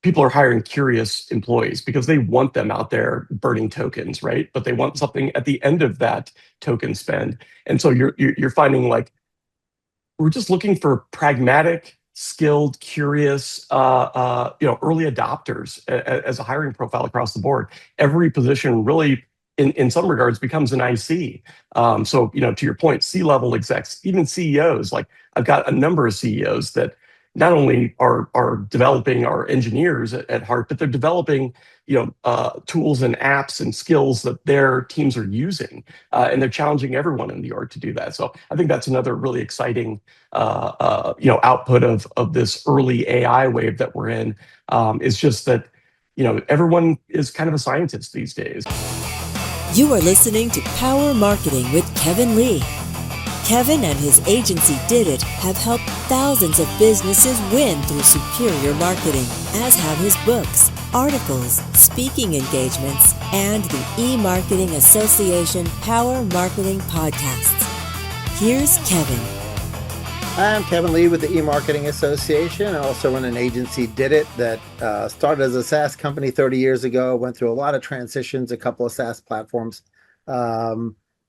people are hiring curious employees because they want them out there burning tokens, right? But they want something at the end of that token spend. And so you're finding like we're just looking for pragmatic, skilled, curious, early adopters as a hiring profile across the board. Every position really, in some regards, becomes an IC. To your point, C-level execs, even CEOs. Like I've got a number of CEOs that not only are developing our engineers at heart, but they're developing tools and apps and skills that their teams are using, and they're challenging everyone in the org to do that. So I think that's another really exciting output of this early AI wave that we're in. Is just that everyone is kind of a scientist these days. You are listening to Power Marketing with Kevin Lee. Kevin and his agency Did It have helped thousands of businesses win through superior marketing, as have his books, articles, speaking engagements, and the E-Marketing Association Power Marketing Podcasts. Here's Kevin. I'm Kevin Lee with the E-Marketing Association. I also run an agency, Did It, that started as a SaaS company 30 years ago, went through a lot of transitions, a couple of SaaS platforms,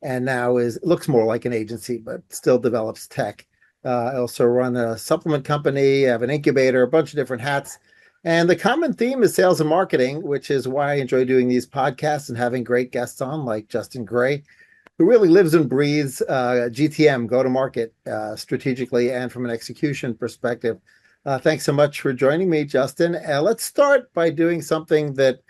and now looks more like an agency, but still develops tech. I also run a supplement company, I have an incubator, a bunch of different hats. And the common theme is sales and marketing, which is why I enjoy doing these podcasts and having great guests on like Justin Gray, who really lives and breathes GTM, go-to-market, strategically and from an execution perspective. Thanks so much for joining me, Justin. Let's start by doing something that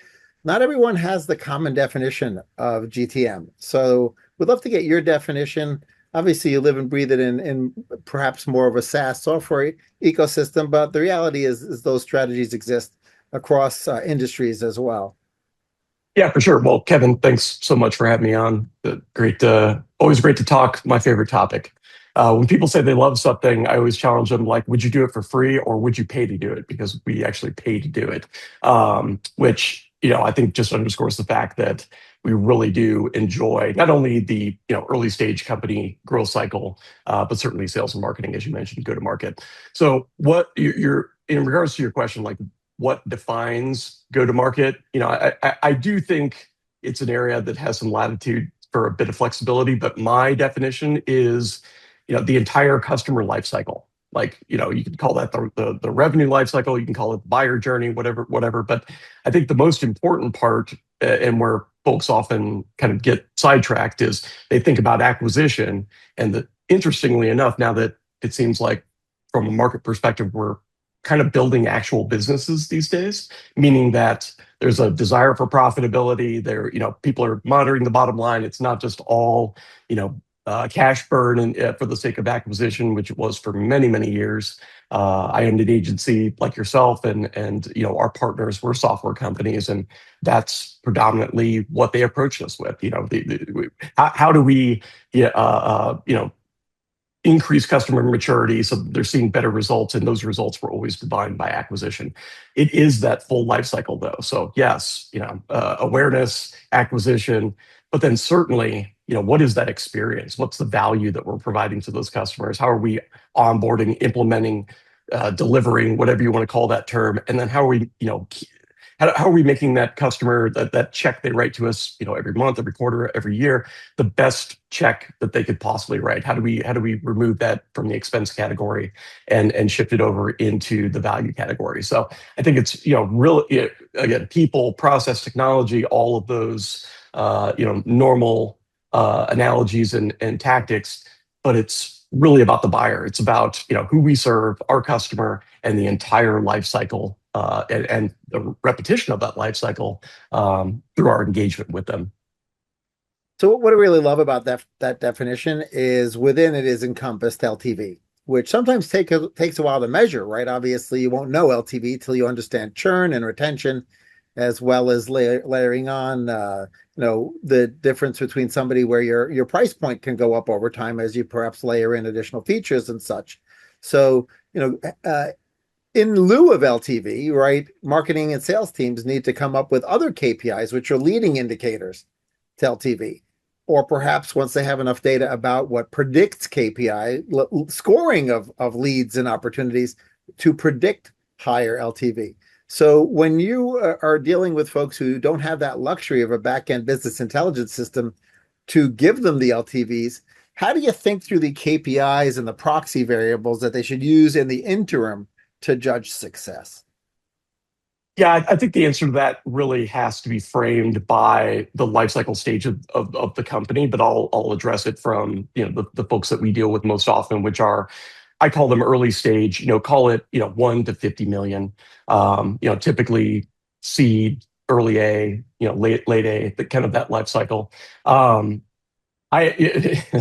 not everyone has the common definition of GTM. So we'd love to get your definition. Obviously, you live and breathe it in perhaps more of a SaaS software ecosystem, but the reality is those strategies exist across industries as well. Yeah, for sure. Well, Kevin, thanks so much for having me on. Always great to talk. My favorite topic. When people say they love something, I always challenge them like, would you do it for free or would you pay to do it? Because we actually pay to do it, which I think just underscores the fact that we really do enjoy not only the early stage company growth cycle, but certainly sales and marketing, as you mentioned, go to market. So what you're in regards to your question, like what defines go to market? I do think it's an area that has some latitude for a bit of flexibility, but my definition is the entire customer life cycle. Like, you can call that the revenue life cycle, you can call it the buyer journey, whatever. But I think the most important part, and where folks often kind of get sidetracked, is they think about acquisition. And interestingly enough, now that it seems like from a market perspective, we're kind of building actual businesses these days, meaning that there's a desire for profitability. People are monitoring the bottom line. It's not just all, cash burn and for the sake of acquisition, which it was for many, many years. I owned an agency like yourself, and our partners were software companies, and that's predominantly what they approached us with. How do we, increase customer maturity so they're seeing better results, and those results were always defined by acquisition. It is that full life cycle, though. So yes, awareness, acquisition, but then certainly, what is that experience? What's the value that we're providing to those customers? How are we onboarding, implementing, delivering, whatever you want to call that term? And then how are we, how are we making that customer, that check they write to us, every month, every quarter, every year, the best check that they could possibly write? How do we remove that from the expense category and shift it over into the value category? So I think it's really, again, people, process, technology, all of those normal analogies and tactics, but it's really about the buyer. It's about who we serve, our customer, and the entire life cycle, and the repetition of that life cycle through our engagement with them. So what I really love about that definition is within it is encompassed LTV, which sometimes takes a while to measure, right? Obviously, you won't know LTV till you understand churn and retention, as well as layering on the difference between somebody where your price point can go up over time as you perhaps layer in additional features and such. So in lieu of LTV, right, marketing and sales teams need to come up with other KPIs, which are leading indicators to LTV. Or perhaps once they have enough data about what predicts KPI, scoring of leads and opportunities to predict higher LTV. So when you are dealing with folks who don't have that luxury of a back-end business intelligence system to give them the LTVs, how do you think through the KPIs and the proxy variables that they should use in the interim to judge success? Yeah, I think the answer to that really has to be framed by the life cycle stage of the company, but I'll address it from the folks that we deal with most often, which are I call them early stage, call it 1 to 50 million. Typically seed, early A, late A, the kind of that life cycle. I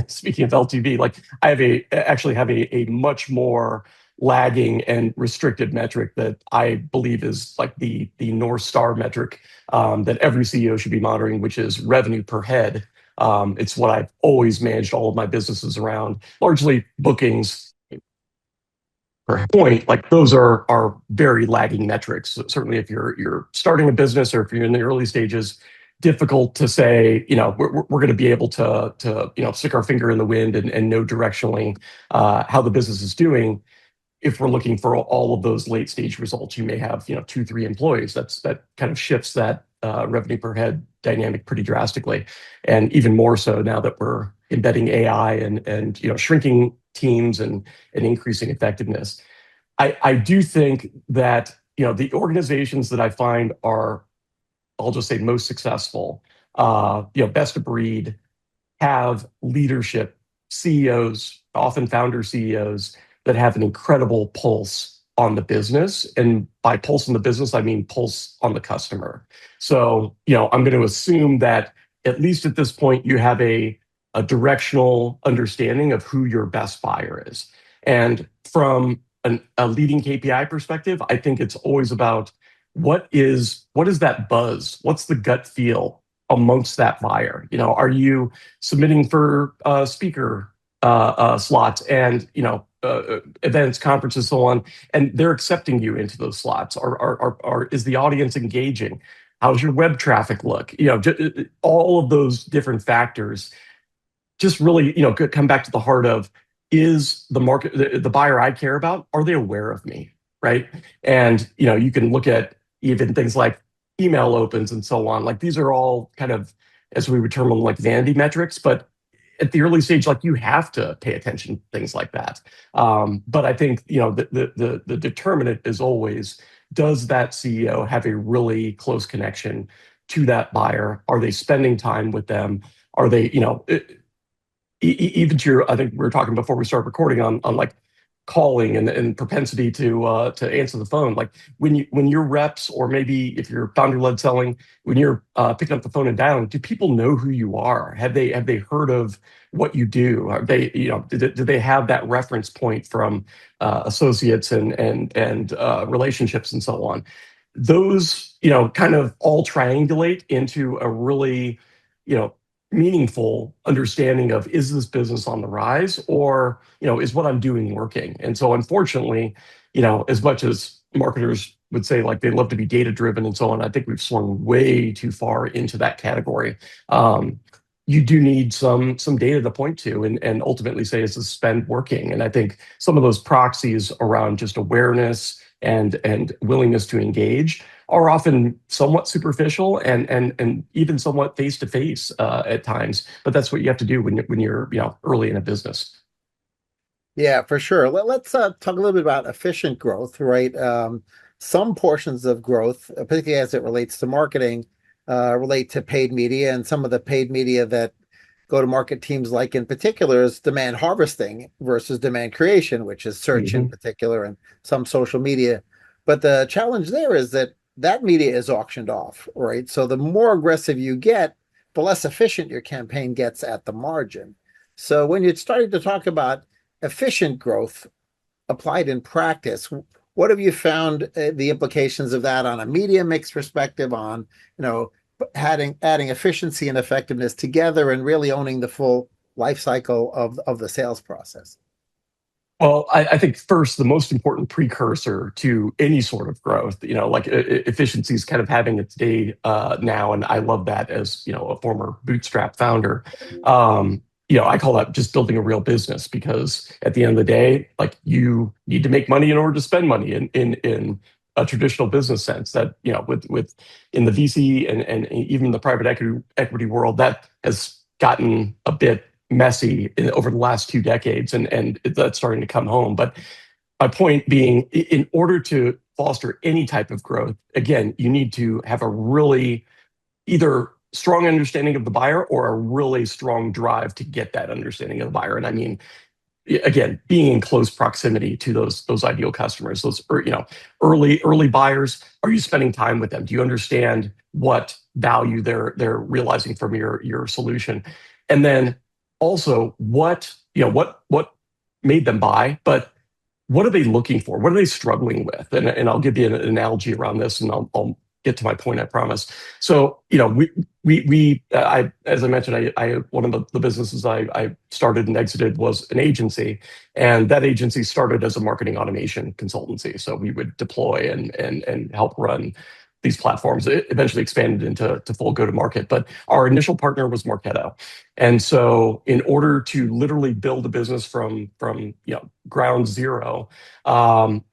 speaking of LTV, like I actually have a much more lagging and restricted metric that I believe is like the North Star metric that every CEO should be monitoring, which is revenue per head. It's what I've always managed all of my businesses around, largely bookings per point. Like those are very lagging metrics. So certainly, if you're starting a business or if you're in the early stages, difficult to say, we're going to be able to stick our finger in the wind and know directionally how the business is doing. If we're looking for all of those late stage results, you may have 2, 3 employees. That kind of shifts that revenue per head dynamic pretty drastically, and even more so now that we're embedding AI and shrinking teams and increasing effectiveness. I do think that the organizations that I find are, I'll just say, most successful, best of breed, have leadership, CEOs, often founder CEOs, that have an incredible pulse on the business. And by pulse on the business, I mean pulse on the customer. So, I'm going to assume that at least at this point, you have a directional understanding of who your best buyer is. And from a leading KPI perspective, I think it's always about what is that buzz? What's the gut feel amongst that buyer? Are you submitting for speaker slots and events, conferences, so on, and they're accepting you into those slots? Or is the audience engaging? How's your web traffic look? All of those different factors just really come back to the heart of, is the market, the buyer I care about, are they aware of me, right? And you can look at even things like email opens and so on. Like these are all kind of, as we would term them, like vanity metrics, but at the early stage, like you have to pay attention to things like that. But I think the determinant is always, does that CEO have a really close connection to that buyer? Are they spending time with them? Are they even to your, I think we were talking before we started recording on like calling and propensity to answer the phone. Like when your reps, or maybe if you're founder led selling, when you're picking up the phone and dialing, do people know who you are? Have they heard of what you do? Are they do they have that reference point from associates and relationships and so on? Those kind of all triangulate into a really meaningful understanding of, is this business on the rise, or is what I'm doing working? And so unfortunately, as much as marketers would say like they love to be data driven and so on, I think we've swung way too far into that category. You do need some data to point to and ultimately say, is the spend working? And I think some of those proxies around just awareness and willingness to engage are often somewhat superficial and even somewhat face to face at times. But that's what you have to do when you're early in a business. Yeah, for sure. Let's talk a little bit about efficient growth, right? Some portions of growth, particularly as it relates to marketing, relate to paid media, and some of the paid media that go-to-market teams like in particular is demand harvesting versus demand creation, which is search in Mhm. particular and some social media. But the challenge there is that that media is auctioned off, right? So the more aggressive you get, the less efficient your campaign gets at the margin. So when you're starting to talk about efficient growth applied in practice, what have you found the implications of that on a media mix perspective, on adding efficiency and effectiveness together and really owning the full life cycle of the sales process? Well, I think first, the most important precursor to any sort of growth, like efficiency is kind of having its day now. And I love that as, a former bootstrap founder. I call that just building a real business, because at the end of the day, like you need to make money in order to spend money in a traditional business sense that, with in the VC and even the private equity world, that has gotten a bit messy over the last 2 decades, and that's starting to come home. But my point being, in order to foster any type of growth, again, you need to have a really either strong understanding of the buyer or a really strong drive to get that understanding of the buyer. And I mean, again, being in close proximity to those ideal customers, those early buyers. Are you spending time with them? Do you understand what value they're realizing from your solution? And then also, what made them buy, but what are they looking for? What are they struggling with? And I'll give you an analogy around this, and I'll get to my point, I promise. So, as I mentioned, I one of the businesses I started and exited was an agency, and that agency started as a marketing automation consultancy. So we would deploy and help run these platforms. It eventually expanded into full go-to-market, but our initial partner was Marketo. And so, in order to literally build a business from ground zero,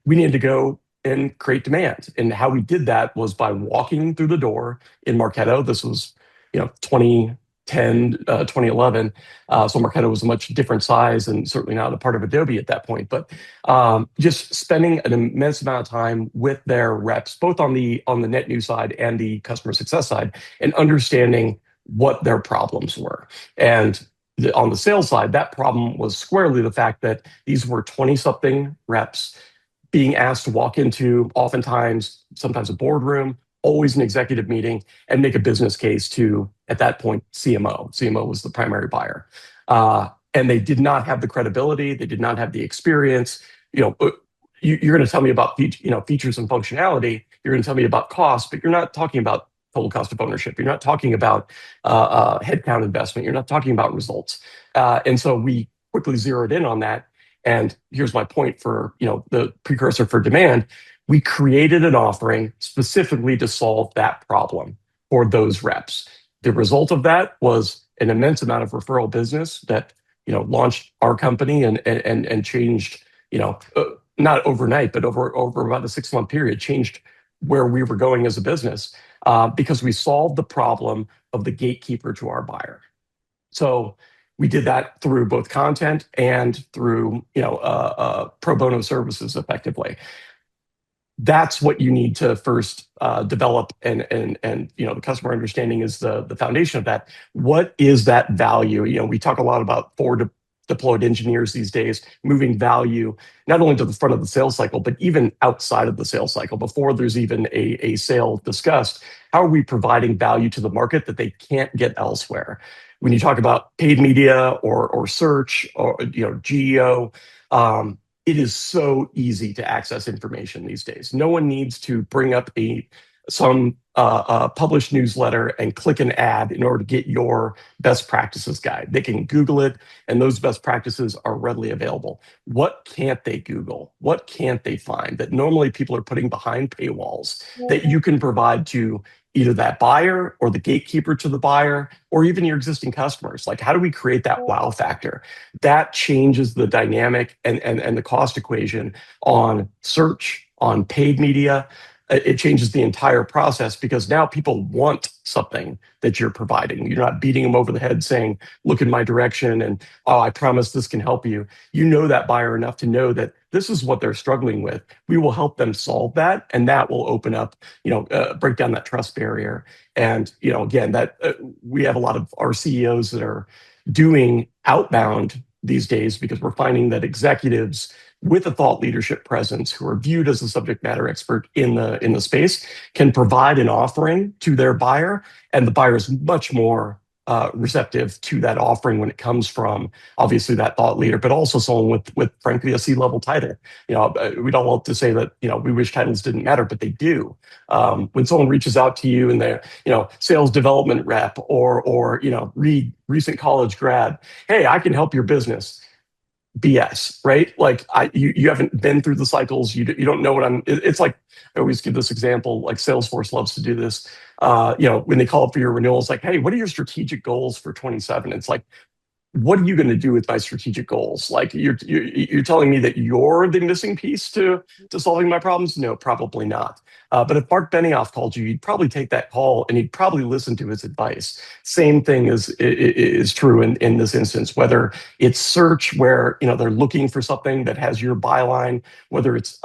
we needed to go and create demand. And how we did that was by walking through the door in Marketo. This was 2010, 2011. So Marketo was a much different size and certainly not a part of Adobe at that point. But just spending an immense amount of time with their reps, both on the net new side and the customer success side, and understanding what their problems were. And on the sales side, that problem was squarely the fact that these were 20-something reps being asked to walk into, sometimes a boardroom, always an executive meeting, and make a business case to, at that point, CMO. CMO was the primary buyer. And they did not have the credibility. They did not have the experience. You're going to tell me about features and functionality. You're going to tell me about cost, but you're not talking about total cost of ownership. You're not talking about headcount investment. You're not talking about results. And so we quickly zeroed in on that. And here's my point for the precursor for demand. We created an offering specifically to solve that problem for those reps. The result of that was an immense amount of referral business that launched our company and changed, not overnight, but over about a 6-month period, changed where we were going as a business, because we solved the problem of the gatekeeper to our buyer. So we did that through both content and through pro bono services effectively. That's what you need to first develop, and the customer understanding is the foundation of that. What is that value? We talk a lot about forward deployed engineers these days, moving value not only to the front of the sales cycle, but even outside of the sales cycle, before there's even a sale discussed. How are we providing value to the market that they can't get elsewhere? When you talk about paid media or search or GEO, it is so easy to access information these days. No one needs to bring up some published newsletter and click an ad in order to get your best practices guide. They can Google it, and those best practices are readily available. What can't they Google? What can't they find that normally people are putting behind paywalls that you can provide to either that buyer or the gatekeeper to the buyer, or even your existing customers? Like, how do we create that wow factor? That changes the dynamic and the cost equation on search, on paid media. It changes the entire process, because now people want something that you're providing. You're not beating them over the head saying, look in my direction, and I promise this can help you. You know that buyer enough to know that this is what they're struggling with. We will help them solve that, and that will open up, break down that trust barrier. And again, that we have a lot of our CEOs that are doing outbound these days, because we're finding that executives with a thought leadership presence, who are viewed as a subject matter expert in the space, can provide an offering to their buyer, and the buyer is much more receptive to that offering when it comes from obviously that thought leader, but also someone with frankly a C-level title. We don't want to say that we wish titles didn't matter, but they do. When someone reaches out to you and they're sales development rep or recent college grad, hey, I can help your business. BS, right? Like you haven't been through the cycles. You don't know what it's like. I always give this example, like Salesforce loves to do this. When they call up for your renewals, like, hey, what are your strategic goals for 27? It's like, what are you going to do with my strategic goals? Like you're telling me that you're the missing piece to solving my problems? No, probably not. But if Mark Benioff called you, you'd probably take that call and you'd probably listen to his advice. Same thing is true in this instance, whether it's search where, they're looking for something that has your byline, whether it's,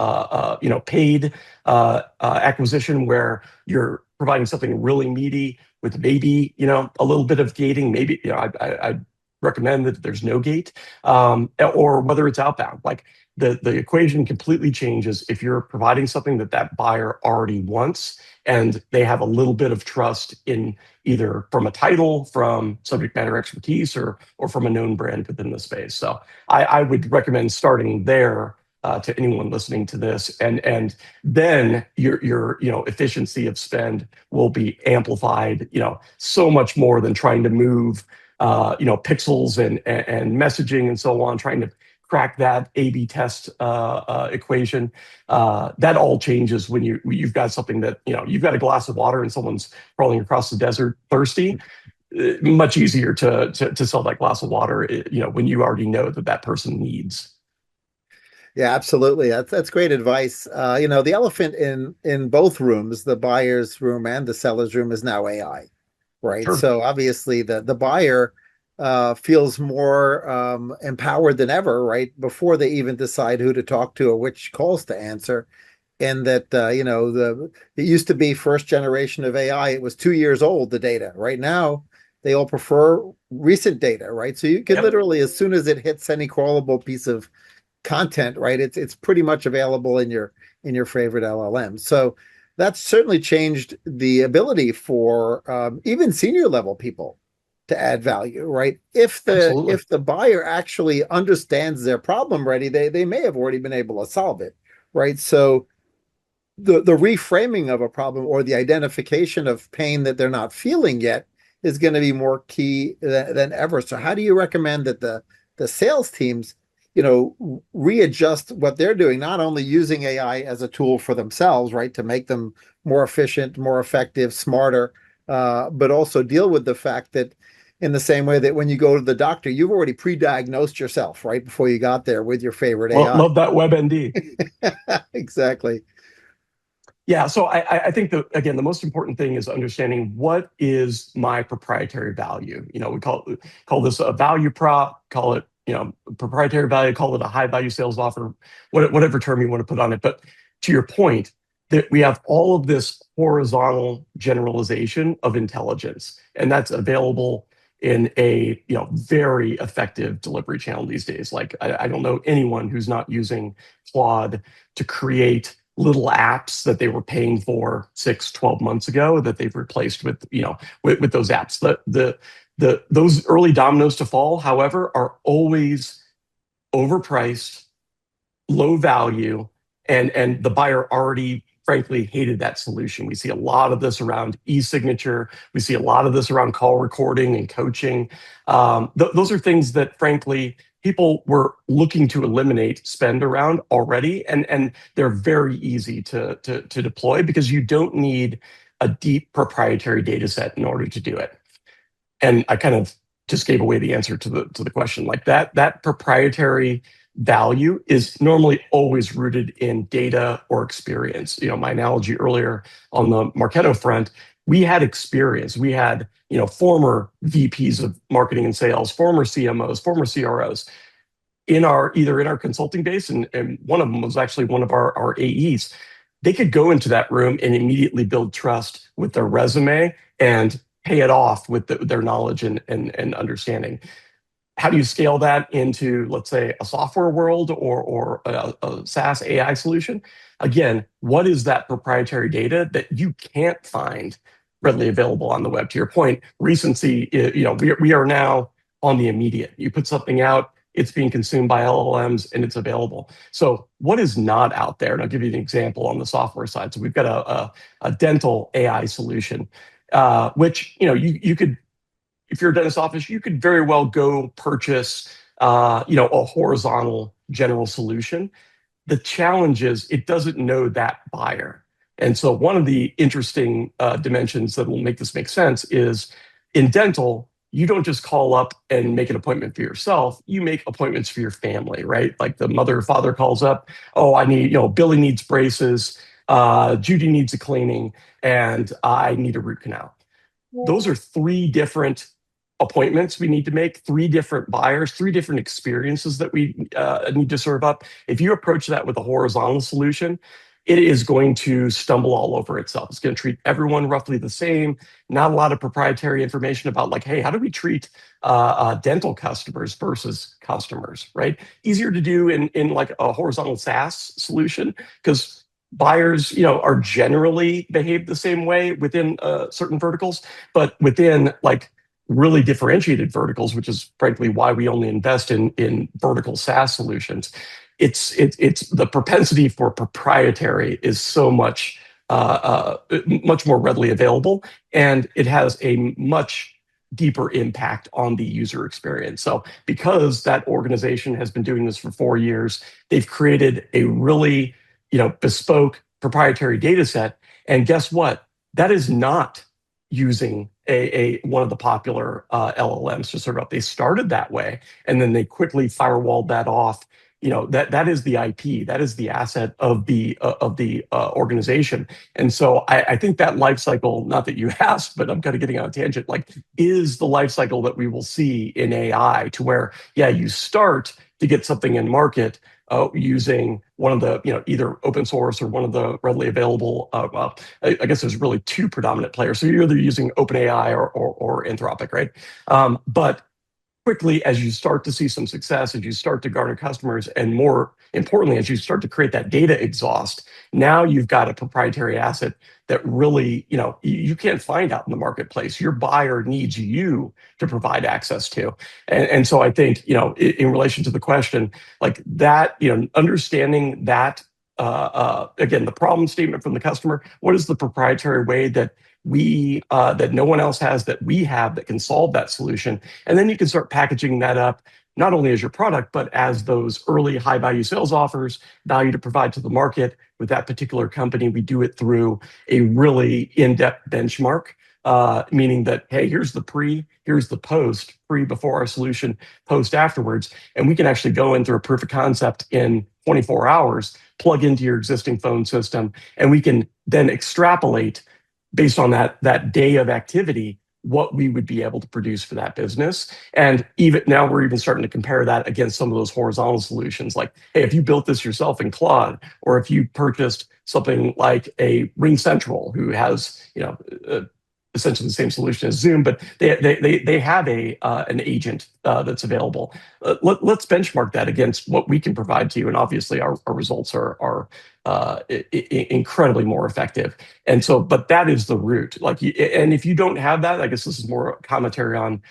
paid acquisition where you're providing something really meaty with maybe, a little bit of gating, maybe, I recommend that there's no gate, or whether it's outbound. Like the equation completely changes if you're providing something that buyer already wants and they have a little bit of trust in either from a title, from subject matter expertise, or from a known brand within the space. So I would recommend starting there. To anyone listening to this, and then your efficiency of spend will be amplified, so much more than trying to move pixels and messaging and so on, trying to crack that A/B test equation. That all changes when you've got something that you've got a glass of water and someone's crawling across the desert thirsty. Much easier to sell that glass of water, when you already know that person needs. Yeah, absolutely. That's great advice. The elephant in both rooms, the buyer's room and the seller's room, is now AI, right? Sure. So obviously the buyer feels more empowered than ever, right? Before they even decide who to talk to or which calls to answer. And that it used to be first generation of AI. It was 2 years old, the data. Right now, they all prefer recent data, right? So you can Yep. literally, as soon as it hits any crawlable piece of content, right, it's pretty much available in your favorite LLM. So that's certainly changed the ability for even senior level people to add value, right? Absolutely. If the buyer actually understands their problem already, they may have already been able to solve it, right? So the reframing of a problem or the identification of pain that they're not feeling yet is going to be more key than ever. So how do you recommend that the sales teams readjust what they're doing, not only using AI as a tool for themselves, right, to make them more efficient, more effective, smarter, but also deal with the fact that in the same way that when you go to the doctor, you've already pre-diagnosed yourself, right, before you got there with your favorite AI. Love that WebMD. Exactly. Yeah, so I think again, the most important thing is understanding what is my proprietary value. We call this a value prop, call it proprietary value, call it a high value sales offer, whatever term you want to put on it. But to your point, that we have all of this horizontal generalization of intelligence, and that's available in a very effective delivery channel these days. Like I don't know anyone who's not using Claude to create little apps that they were paying for 6-12 months ago that they've replaced with with those apps. Those early dominoes to fall, however, are always overpriced, low value, and the buyer already frankly hated that solution. We see a lot of this around e-signature. We see a lot of this around call recording and coaching. Those are things that frankly people were looking to eliminate spend around already, and they're very easy to deploy because you don't need a deep proprietary data set in order to do it. And I kind of just gave away the answer to the question. Like that proprietary value is normally always rooted in data or experience. My analogy earlier on the Marketo front, we had experience. We had former VPs of marketing and sales, former CMOs, former CROs either in our consulting base, and one of them was actually one of our AEs. They could go into that room and immediately build trust with their resume and pay it off with their knowledge and understanding. How do you scale that into, let's say, a software world or a SaaS AI solution? Again, what is that proprietary data that you can't find readily available on the web? To your point, recency, we are now on the immediate. You put something out, it's being consumed by LLMs and it's available. So what is not out there? And I'll give you an example on the software side. So we've got a dental AI solution, which you could, if you're a dentist office, you could very well go purchase a horizontal general solution. The challenge is it doesn't know that buyer. And so one of the interesting dimensions that will make this make sense is in dental, you don't just call up and make an appointment for yourself. You make appointments for your family, right? Like the mother or father calls up, oh, I need, Billy needs braces, Judy needs a cleaning, and I need a root canal. Those are three different appointments we need to make, three different buyers, three different experiences that we need to serve up. If you approach that with a horizontal solution, it is going to stumble all over itself. It's going to treat everyone roughly the same. Not a lot of proprietary information about like, hey, how do we treat dental customers versus customers, right? Easier to do in like a horizontal SaaS solution because buyers, are generally behave the same way within certain verticals, but within like really differentiated verticals, which is frankly why we only invest in vertical SaaS solutions. It's the propensity for proprietary is so much more readily available, and it has a much deeper impact on the user experience. So because that organization has been doing this for 4 years, they've created a really bespoke proprietary data set. And guess what? That is not using a one of the popular LLMs to serve up. They started that way, and then they quickly firewalled that off. That is the IP, that is the asset of the organization. And so I think that life cycle, not that you asked, but I'm kind of getting on a tangent, like is the life cycle that we will see in AI to where, yeah, you start to get something in market using one of the, either open source or one of the readily available. Well, I guess there's really two predominant players. So you're either using OpenAI or Anthropic, right? But quickly, as you start to see some success, as you start to garner customers, and more importantly, as you start to create that data exhaust, now you've got a proprietary asset that really, you can't find out in the marketplace. Your buyer needs you to provide access to. And so I think, in relation to the question, like that, understanding that, again, the problem statement from the customer, what is the proprietary way that that no one else has, that we have, that can solve that solution. And then you can start packaging that up, not only as your product, but as those early high value sales offers, value to provide to the market. With that particular company, we do it through a really in-depth benchmark, meaning that, hey, here's the pre, here's the post, pre before our solution, post afterwards. And we can actually go into a proof of concept in 24 hours, plug into your existing phone system, and we can then extrapolate based on that day of activity, what we would be able to produce for that business. And even now we're even starting to compare that against some of those horizontal solutions. Like, hey, if you built this yourself in Claude, or if you purchased something like a Ring Central, who has, essentially the same solution as Zoom, but they have an agent that's available. Let's benchmark that against what we can provide to you, and obviously our results are incredibly more effective. And so, but that is the root. Like, and if you don't have that, I guess this is more commentary on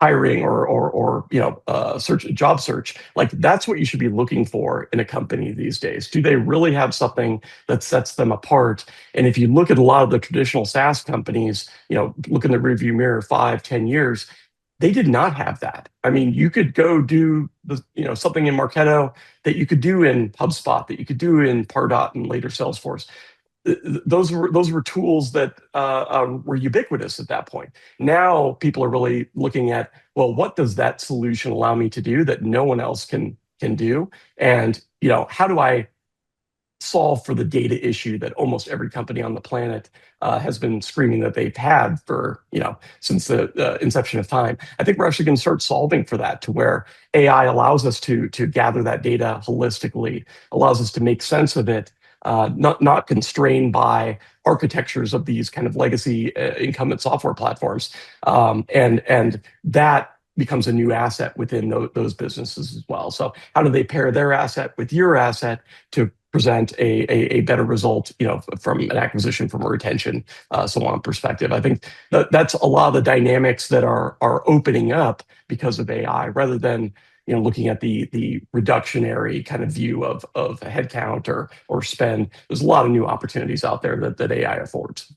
hiring or job search. Like that's what you should be looking for in a company these days. Do they really have something that sets them apart? And if you look at a lot of the traditional SaaS companies, look in the rearview mirror 5-10 years, they did not have that. I mean, you could go do something in Marketo that you could do in HubSpot, that you could do in Pardot and later Salesforce. Those were tools that were ubiquitous at that point. Now people are really looking at, well, what does that solution allow me to do that no one else can do? And how do I solve for the data issue that almost every company on the planet has been screaming that they've had for since the inception of time? I think we're actually going to start solving for that, to where AI allows us to gather that data holistically, allows us to make sense of it, not constrained by architectures of these kind of legacy incumbent software platforms, and that becomes a new asset within those businesses as well. So how do they pair their asset with your asset to present a better result, from an acquisition, from a retention, so on perspective? I think that's a lot of the dynamics that are opening up because of AI, rather than looking at the reductionary kind of view of headcount or spend. There's a lot of new opportunities out there that AI affords.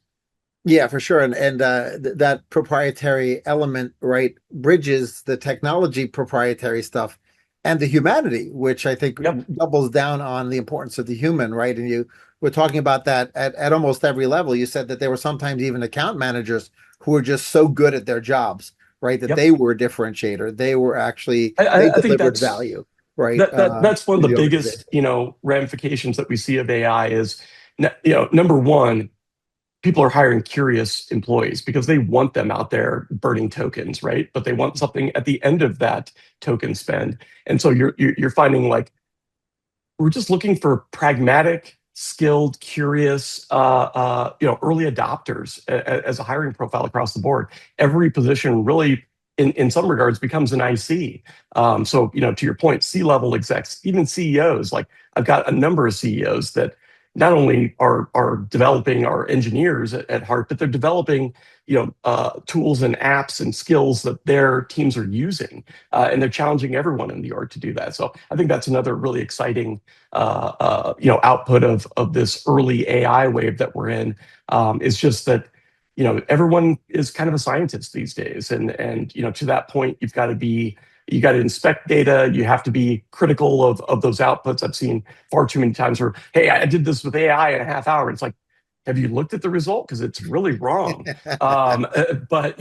Yeah, for sure. And that proprietary element, right, bridges the technology proprietary stuff and the humanity, which I think doubles down on the importance of the human, right? And you were talking about that at almost every level. You said that there were sometimes even account managers who were just so good at their jobs, right? That Yep. they were a differentiator. They were actually, I, they I think delivered value, right? that's one of To the the biggest, organization. ramifications that we see of AI is, number one, people are hiring curious employees because they want them out there burning tokens, right? But they want something at the end of that token spend. And so you're finding like we're just looking for pragmatic, skilled, curious, early adopters as a hiring profile across the board. Every position really, in some regards, becomes an IC. So, to your point, C-level execs, even CEOs. Like I've got a number of CEOs that not only are developing our engineers at heart, but they're developing tools and apps and skills that their teams are using, and they're challenging everyone in the org to do that. So I think that's another really exciting output of this early AI wave that we're in. Is just that everyone is kind of a scientist these days, and to that point, you got to inspect data. You have to be critical of those outputs. I've seen far too many times where, hey, I did this with AI in a half hour. It's like, have you looked at the result? Because it's really wrong. But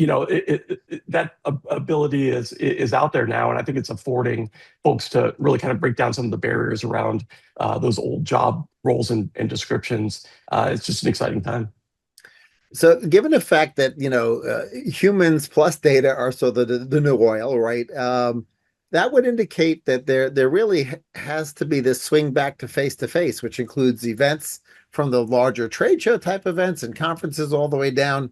that ability is out there now, and I think it's affording folks to really kind of break down some of the barriers around those old job roles and descriptions. It's just an exciting time. So, given the fact that humans plus data are so the new oil, right? That would indicate that there really has to be this swing back to face, which includes events from the larger trade show type events and conferences all the way down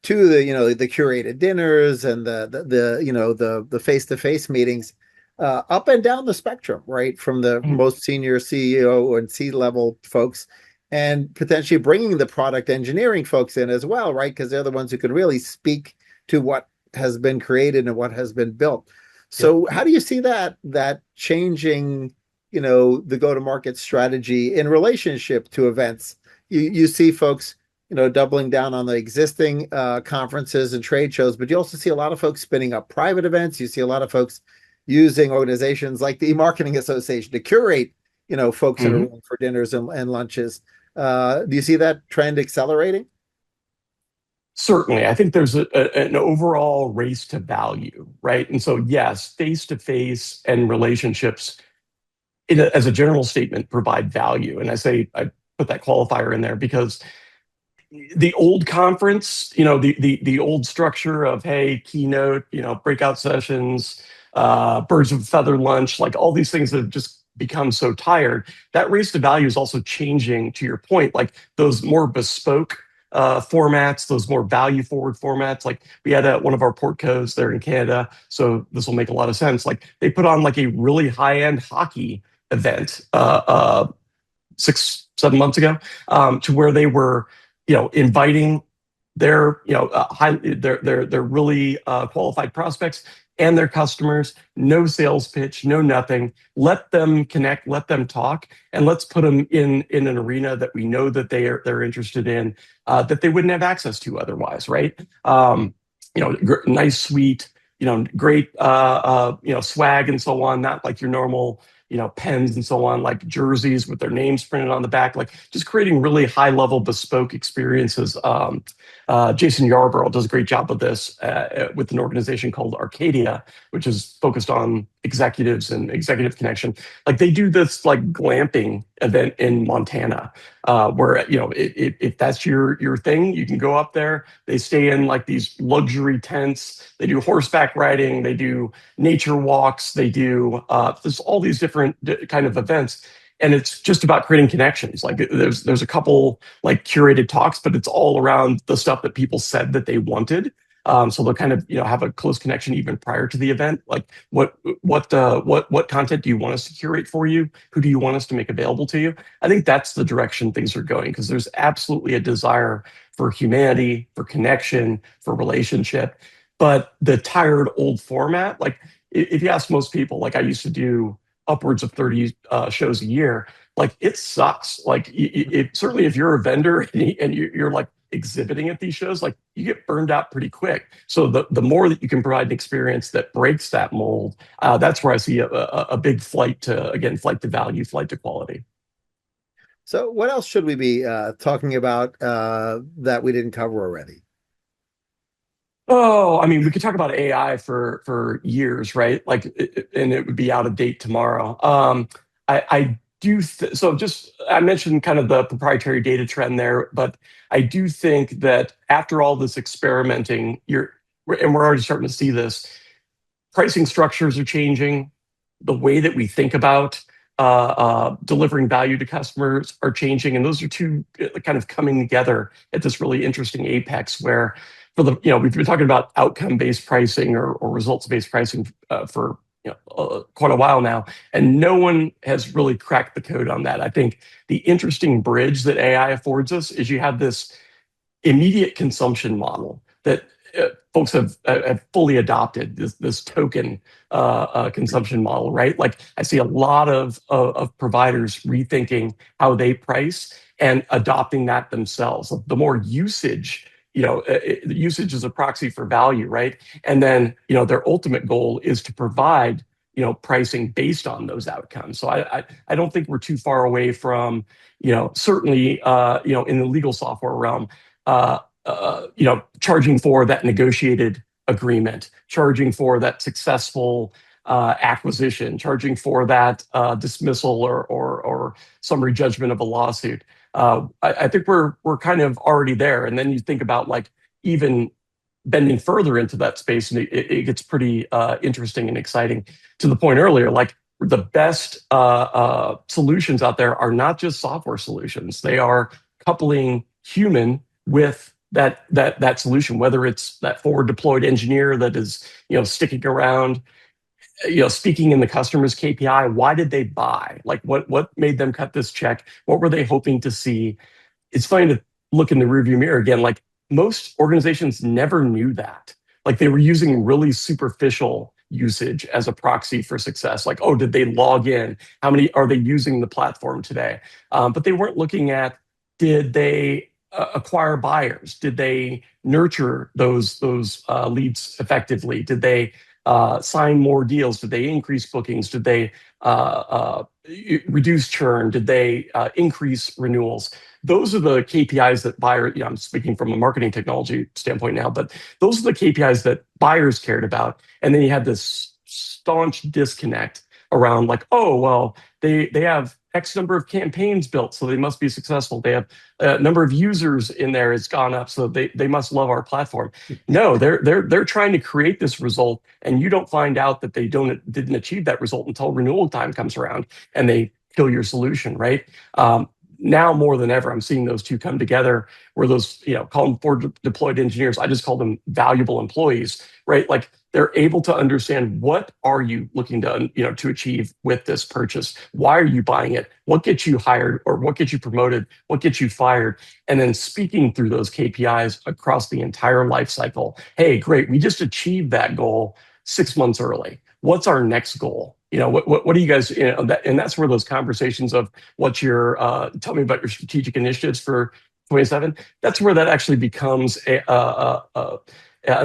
to the curated dinners and the face to face meetings, up and down the spectrum, right? From the Mhm. most senior CEO and C-level folks, and potentially bringing the product engineering folks in as well, right? Because they're the ones who can really speak to what has been created and what has been built. Yep. So how do you see that changing, the go-to-market strategy in relationship to events? You see folks, doubling down on the existing conferences and trade shows, but you also see a lot of folks spinning up private events. You see a lot of folks using organizations like the E-Marketing Association to curate, folks in a Mhm. room for dinners and lunches. Do you see that trend accelerating? Certainly, I think there's an overall race to value, right? And so, yes, face to face and relationships, as a general statement, provide value. And I put that qualifier in there because the old conference, the old structure of, hey, keynote, breakout sessions, birds of a feather lunch, like all these things that have just become so tired. That race to value is also changing. To your point, like those more bespoke formats, those more value forward formats. Like we had one of our portcos there in Canada, so this will make a lot of sense. Like they put on like a really high end hockey event 6 7 months ago, to where they were inviting their their really qualified prospects and their customers. No sales pitch, no nothing. Let them connect, let them talk, and let's put them in an arena that we know that they're interested in, that they wouldn't have access to otherwise, right? Nice suite, great swag and so on. Not like your normal pens and so on, like jerseys with their names printed on the back, like just creating really high level bespoke experiences. Jason Yarborough does a great job of this with an organization called Arcadia, which is focused on executives and executive connection. Like they do this like glamping event in Montana, where if that's your thing, you can go up there. They stay in like these luxury tents. They do horseback riding. They do nature walks. They do there's all these different kind of events, and it's just about creating connections. Like there's a couple like curated talks, but it's all around the stuff that people said that they wanted. So they'll kind of have a close connection even prior to the event. Like what content do you want us to curate for you? Who do you want us to make available to you? I think that's the direction things are going, because there's absolutely a desire for humanity, for connection, for relationship. But the tired old format, like if you ask most people, like I used to do upwards of 30 shows a year, like it sucks. Like certainly if you're a vendor and you're like exhibiting at these shows, like you get burned out pretty quick. So the more that you can provide an experience that breaks that mold, that's where I see a big flight to, again, flight to value, flight to quality. So, what else should we be talking about that we didn't cover already? Oh, I mean, we could talk about AI for years, right? And it would be out of date tomorrow. I do so. Just I mentioned kind of the proprietary data trend there, but I do think that after all this experimenting, and we're already starting to see this. Pricing structures are changing. The way that we think about delivering value to customers are changing, and those are two kind of coming together at this really interesting apex where, we've been talking about outcome-based pricing or results-based pricing for quite a while now, and no one has really cracked the code on that. I think the interesting bridge that AI affords us is you have this immediate consumption model that folks have fully adopted this token consumption model, right? Like I see a lot of providers rethinking how they price and adopting that themselves. The more usage, the usage is a proxy for value, right? And then their ultimate goal is to provide pricing based on those outcomes. So I don't think we're too far away from certainly in the legal software realm charging for that negotiated agreement, charging for that successful acquisition, charging for that dismissal or summary judgment of a lawsuit. I think we're kind of already there, and then you think about like even bending further into that space, and it gets pretty interesting and exciting. To the point earlier, like the best solutions out there are not just software solutions; they are coupling human with that solution, whether it's that forward deployed engineer that is sticking around, speaking in the customer's KPI. Why did they buy? Like what made them cut this check? What were they hoping to see? It's funny to look in the rearview mirror again. Like most organizations never knew that. Like they were using really superficial usage as a proxy for success. Like, oh, did they log in? How many are they using the platform today? But they weren't looking at, did they acquire buyers? Did they nurture those leads effectively? Did they sign more deals? Did they increase bookings? Did they reduce churn? Did they increase renewals? Those are the KPIs that buyer. I'm speaking from a marketing technology standpoint now, but those are the KPIs that buyers cared about. And then you had this staunch disconnect around like, oh, well, they have X number of campaigns built, so they must be successful. They have a number of users in there has gone up, so they must love our platform. No, they're trying to create this result, and you don't find out that they didn't achieve that result until renewal time comes around, and they kill your solution, right? Now more than ever, I'm seeing those two come together where those, call them forward deployed engineers. I just call them valuable employees, right? Like they're able to understand what are you looking to achieve with this purchase? Why are you buying it? What gets you hired or what gets you promoted? What gets you fired? And then speaking through those KPIs across the entire life cycle. Hey, great. We just achieved that goal 6 months early. What's our next goal? What do you guys, and that's where those conversations of what's your, tell me about your strategic initiatives for 27. That's where that actually becomes an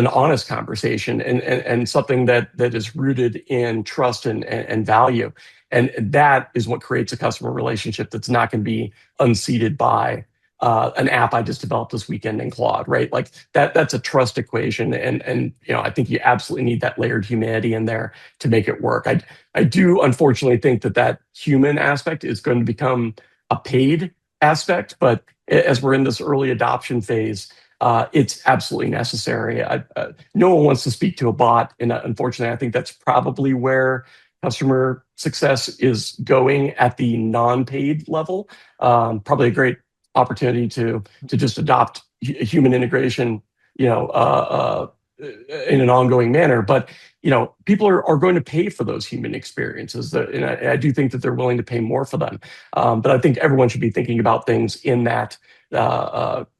honest conversation and something that is rooted in trust and value. And that is what creates a customer relationship that's not going to be unseated by an app I just developed this weekend in Claude, right? Like that's a trust equation. And I think you absolutely need that layered humanity in there to make it work. I do unfortunately think that human aspect is going to become a paid aspect, but as we're in this early adoption phase, it's absolutely necessary. No one wants to speak to a bot, and unfortunately, I think that's probably where customer success is going at the non-paid level. Probably a great opportunity to just adopt human integration, in an ongoing manner. But people are going to pay for those human experiences, and I do think that they're willing to pay more for them. But I think everyone should be thinking about things in that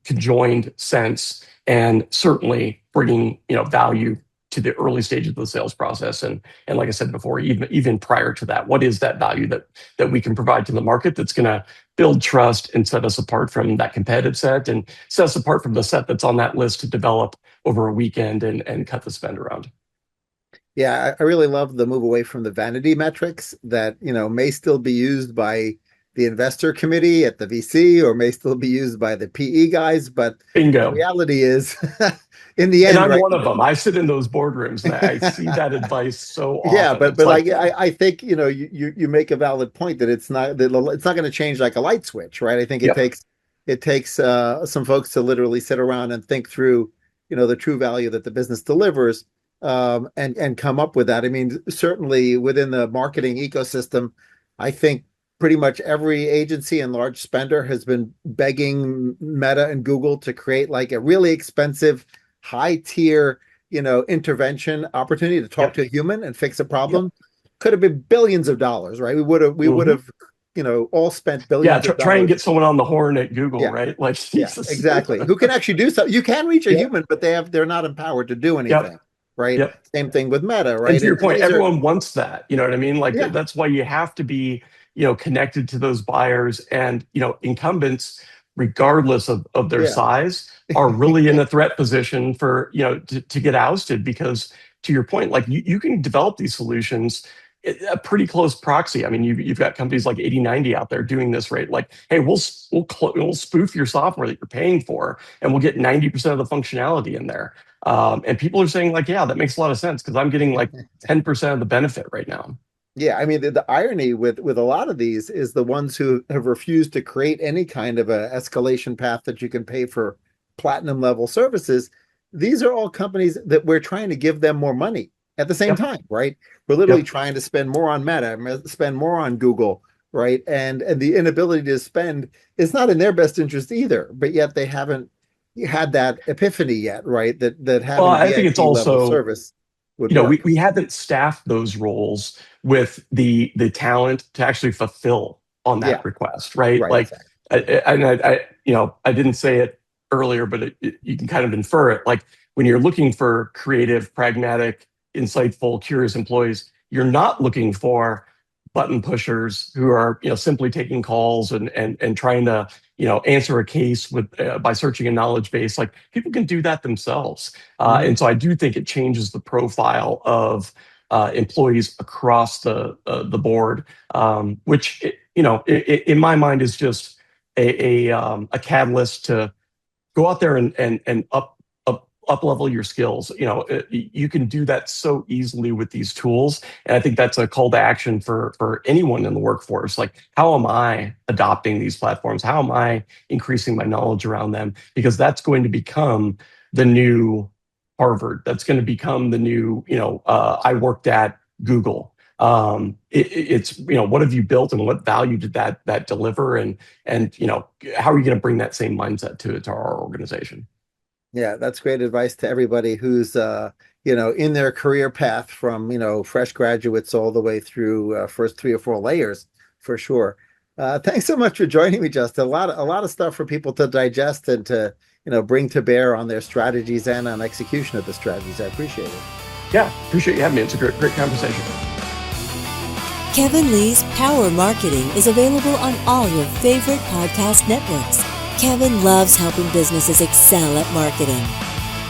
conjoined sense, and certainly bringing value to the early stages of the sales process. And like I said before, even prior to that, what is that value that we can provide to the market that's going to build trust and set us apart from that competitive set and set us apart from the set that's on that list to develop over a weekend and cut the spend around. Yeah, I really love the move away from the vanity metrics that may still be used by the investor committee at the VC, or may still be used by the PE guys. But the Bingo. reality is, in the And end, I'm right? one of them. I sit in those boardrooms and I see that advice so Yeah, often. It's but like, like I think you make a valid point that it's not going to change like a light switch, right? I think yep, it takes some folks to literally sit around and think through the true value that the business delivers, and come up with that. I mean, certainly within the marketing ecosystem, I think pretty much every agency and large spender has been begging Meta and Google to create like a really expensive, high tier intervention opportunity to talk yep, to a human and fix a yep. problem. Could have been billions of dollars, right? We would hmm have, all spent Yeah, billions of try and dollars. get someone on the horn at Google, Yeah, right? Like, yeah, Jesus. exactly. Who can actually do something. You can reach a Yep, human, but they're not empowered to do yep, anything, right? yep. Same thing with Meta, And right? to your And point, these are, everyone wants that. You know what I mean? Like yeah, that's why you have to be, connected to those buyers and, incumbents, regardless of their yeah. size, are really in a threat position for, to get ousted because to your point, like you can develop these solutions a pretty close proxy. I mean, you've got companies like 8090 out there doing this, right? Like, hey, we'll spoof your software that you're paying for, and we'll get 90% of the functionality in there. And people are saying like, yeah, that makes a lot of sense because I'm getting like 10% of the benefit right now. Yeah, I mean the irony with a lot of these is the ones who have refused to create any kind of a escalation path that you can pay for platinum level services. These are all companies that we're trying to give them more money at the same Yep. time, right? We're literally Yep. trying to spend more on Meta, spend more on Google, right? And the inability to spend is not in their best interest either. But yet they haven't had that epiphany yet, right? That Well, having I think it's VIP level also, service would work. we haven't staffed those roles with the talent to actually fulfill on that Yeah, request, right? right, Like, exactly. I didn't say it earlier, but you can kind of infer it. Like when you're looking for creative, pragmatic, insightful, curious employees, you're not looking for button pushers who are simply taking calls and trying to answer a case with by searching a knowledge base. Like people can do that themselves, Mhm. and so I do think it changes the profile of employees across the board, which in my mind is just a catalyst to go out there and up level your skills. You can do that so easily with these tools, and I think that's a call to action for anyone in the workforce. Like, how am I adopting these platforms? How am I increasing my knowledge around them? Because that's going to become the new Harvard. That's going to become the new, I worked at Google. It's what have you built and what value did that deliver, and how are you going to bring that same mindset to our organization? Yeah, that's great advice to everybody who's in their career path from, fresh graduates all the way through first 3 or 4 layers for sure. Thanks so much for joining me, Justin. A lot of stuff for people to digest and to, bring to bear on their strategies and on execution of the strategies. I appreciate it. Yeah, appreciate you having me. It's a great conversation. Kevin Lee's Power Marketing is available on all your favorite podcast networks. Kevin loves helping businesses excel at marketing.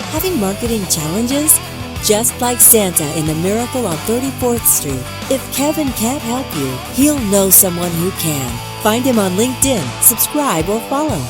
Having marketing challenges? Just like Santa in the Miracle on 34th Street, if Kevin can't help you, he'll know someone who can. Find him on LinkedIn, subscribe, or follow.